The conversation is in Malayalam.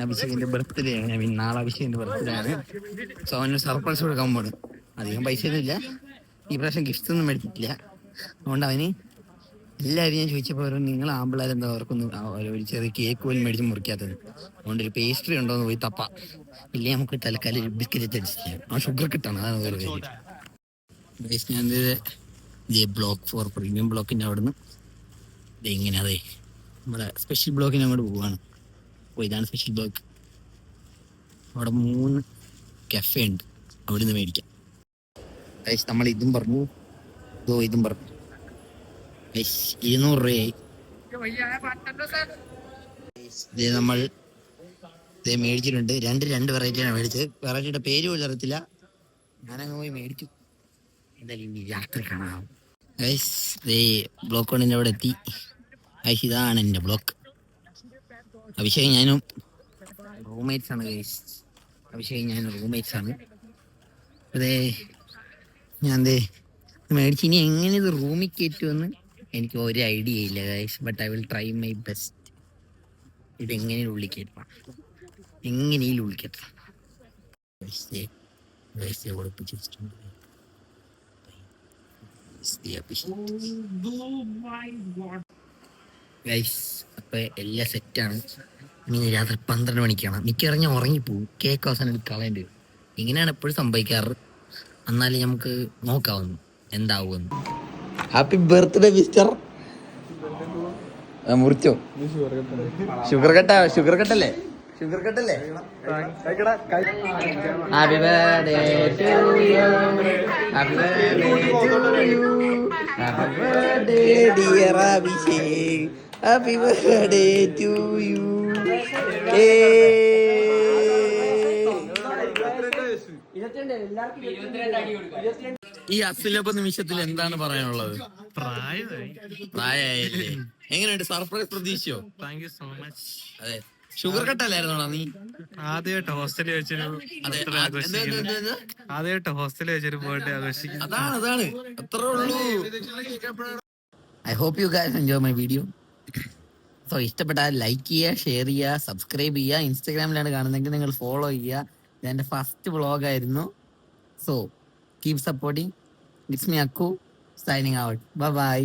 അഭിഷേകിന്റെ ബർത്ത്ഡേ ആണ്. നാളെ അഭിഷേകിന്റെ ബർത്ത്ഡേ ആണ്. സോ അവന് സർപ്രൈസ് കൊടുക്കാൻ പോണ്. അധികം പൈസ ഒന്നും ഇല്ല, ഈ പ്രാവശ്യം ഗിഫ്റ്റ് ഒന്നും മേടിച്ചിട്ടില്ല. അതുകൊണ്ട് അവന് എല്ലാവരും ഞാൻ ചോദിച്ചപ്പോൾ നിങ്ങൾ ആമ്പിള്ളേരെന്താ അവർക്കൊന്നും ഒരു ചെറിയ കേക്ക് പോലും മേടിച്ച് മുറിക്കാത്തത്. അതുകൊണ്ട് ഒരു പേസ്ട്രി ഉണ്ടോന്ന് പോയി തപ്പ. ഇല്ലേ നമുക്ക് തൽക്കാലം ഒരു ബിസ്ക്കറ്റ് അടിച്ചില്ല. ആ ഷുഗർ കിട്ടാണ്, അതാണ് ഒരു കാര്യം. ഞാൻ ബ്ലോക്ക് 4 പ്രീമിയം ബ്ലോക്കിൻ്റെ അവിടെ നിന്ന് ഇങ്ങനെ അതെ നമ്മുടെ സ്പെഷ്യൽ ബ്ലോക്കിന് അങ്ങോട്ട് പോവാണ്. അപ്പോൾ ഇതാണ് സ്പെഷ്യൽ ബ്ലോക്ക്. അവിടെ 3 കഫേ ഉണ്ട്, അവിടെ നിന്ന് മേടിക്കാം. നമ്മൾ ഇതും പറഞ്ഞു, ഇതും പറഞ്ഞു. 200 രൂപയായി. നമ്മൾ മേടിച്ചിട്ടുണ്ട്. രണ്ട് വെറൈറ്റിയാണ് മേടിച്ചത്. വെറൈറ്റിയുടെ പേര് പോലും അറിയത്തില്ല. ഞാനങ്ങ് പോയി മേടിച്ചു. എന്തായാലും ഇനി രാത്രി കാണാം. ബ്ലോക്ക് 1 അവിടെ എത്തി. ഇതാണ് എൻ്റെ ബ്ലോക്ക്. അഭിഷേക് ഞാനും റൂംമേറ്റ്സ് ആണ്. റൂംമേറ്റ്സ് ആണ്. അതെ, ഞാൻ മേടിച്ച് ഇനി എങ്ങനെ ഇത് റൂമിൽ കയറ്റുമെന്ന് എനിക്ക് ഒരു ഐഡിയ ഇല്ല guys. But I will try my best. ഇതെങ്ങനെ ഉള്ളിൽ കയറ്റണം, എങ്ങനെയും ഉള്ളിൽ കയറ്റണം. അപ്പൊ എല്ലാം സെറ്റാണ്. ഇനി രാത്രി 12 മണിക്കാണ്. മിക്കറിഞ്ഞ ഉറങ്ങിപ്പോവും. കേക്ക് അവസാനം കളയേണ്ടി വരും. ഇങ്ങനെയാണ് എപ്പോഴും സംഭവിക്കാറ്. എന്നാലും നമുക്ക് നോക്കാവുന്നു എന്താവുമെന്ന്. Happy birthday mister. മുറിച്ചോ? ഷുഗർ കട്ടല്ലേ? ഷുഗർ കട്ടല്ലേ? Happy birthday to you, happy birthday to you, happy birthday dear Abhishek, happy birthday to you. ഈ അസുലഭ നിമിഷത്തിൽ എന്താണ് പറയാനുള്ളത്? പ്രായമായില്ലേ? എങ്ങനെയുണ്ട്? സർപ്രൈസ് പ്രതീക്ഷയോ? Thank you so much. അതെ, ഷുഗർ കട്ടല്ലായിരുന്നോടാ നീ? ആദ്യമായിട്ട് ഹോസ്റ്റലിൽ വെച്ചൊരു ബർത്ത്ഡേ ആഘോഷിക്കും. അതാണ് അത്രേ ഉള്ളൂ. I hope you guys enjoy my video. So ഇഷ്ടപ്പെട്ടാൽ ലൈക്ക് ചെയ്യുക, ഷെയർ ചെയ്യുക, സബ്സ്ക്രൈബ് ചെയ്യുക. ഇൻസ്റ്റാഗ്രാമിലാണ് കാണുന്നതെങ്കിൽ നിങ്ങൾ ഫോളോ ചെയ്യുക. ഇതെൻ്റെ ഫസ്റ്റ് വ്ളോഗായിരുന്നു. So keep supporting. It's me Akku, signing out. Bye by.